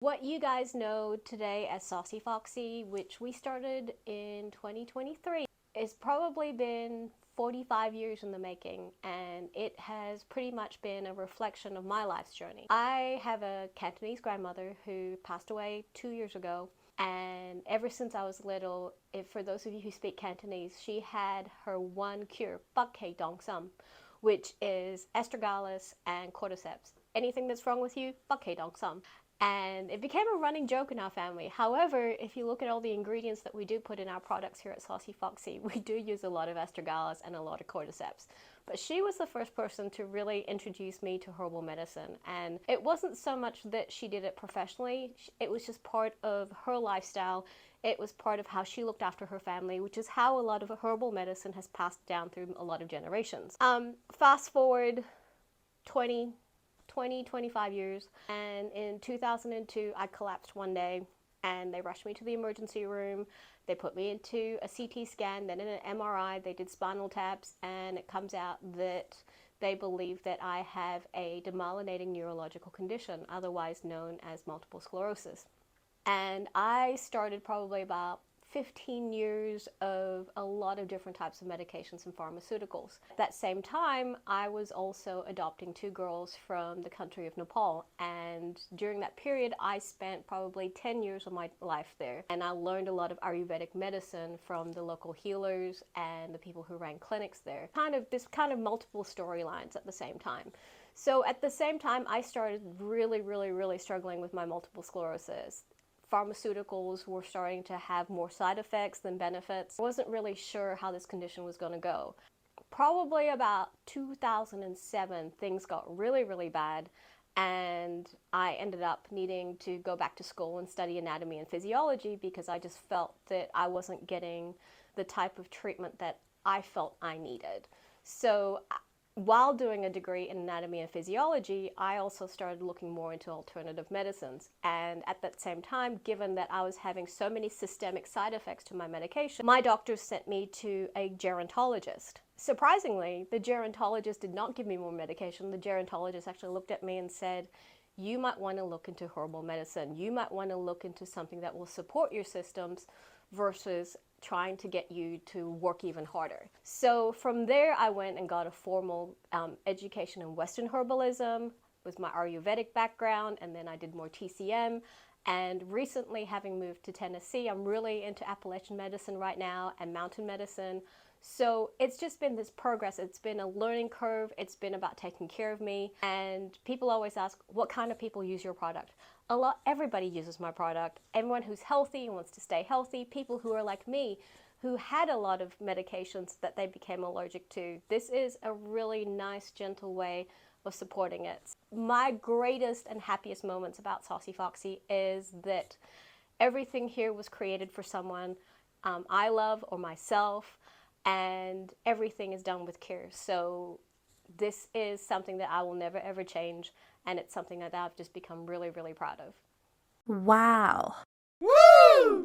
What you guys know today as Saucy Foxy, which we started in 2023, it's probably been 45 years in the making, and it has pretty much been a reflection of my life's journey. I have a Cantonese grandmother who passed away 2 years ago, and ever since I was little, for those of you who speak Cantonese, she had her one cure, Bak Hei Dong Sam, which is astragalus and cordyceps. Anything that's wrong with you, Bak Hei Dong Sam. And it became a running joke in our family. However, if you look at all the ingredients that we do put in our products here at Saucy Foxy, we do use a lot of astragalus and a lot of cordyceps. But she was the first person to really introduce me to herbal medicine. And it wasn't so much that she did it professionally, it was just part of her lifestyle. It was part of how she looked after her family, which is how a lot of herbal medicine has passed down through a lot of generations. Fast forward 25 years, and in 2002 I collapsed one day and they rushed me to the emergency room. They put me into a CT scan, then in an MRI. They did spinal taps, and it comes out that they believe that I have a demyelinating neurological condition, otherwise known as multiple sclerosis. And I started probably about 15 years of a lot of different types of medications and pharmaceuticals. At that same time, I was also adopting 2 girls from the country of Nepal, and during that period I spent probably 10 years of my life there, and I learned a lot of Ayurvedic medicine from the local healers and the people who ran clinics there. This kind of multiple storylines at the same time. So at the same time, I started really struggling with my multiple sclerosis. Pharmaceuticals were starting to have more side effects than benefits. I wasn't really sure how this condition was going to go. Probably about 2007, things got really bad, and I ended up needing to go back to school and study anatomy and physiology because I just felt that I wasn't getting the type of treatment that I felt I needed. So while doing a degree in anatomy and physiology, I also started looking more into alternative medicines. And at that same time, given that I was having so many systemic side effects to my medication, my doctors sent me to a gerontologist. Surprisingly, the gerontologist did not give me more medication. The gerontologist actually looked at me and said, "You might want to look into herbal medicine. You might want to look into something that will support your systems versus trying to get you to work even harder." So from there, I went and got a formal education in Western herbalism with my Ayurvedic background, and then I did more TCM. And recently, having moved to Tennessee, I'm really into Appalachian medicine right now and mountain medicine. So it's just been this progress. It's been a learning curve. It's been about taking care of me. And people always ask, what kind of people use your product? Everybody uses my product. Everyone who's healthy and wants to stay healthy, people who are like me, who had a lot of medications that they became allergic to. This is a really nice, gentle way of supporting it. My greatest and happiest moments about Saucy Foxy is that everything here was created for someone I love or myself, and everything is done with care. So this is something that I will never ever change, and it's something that I've just become really proud of. Wow. Woo!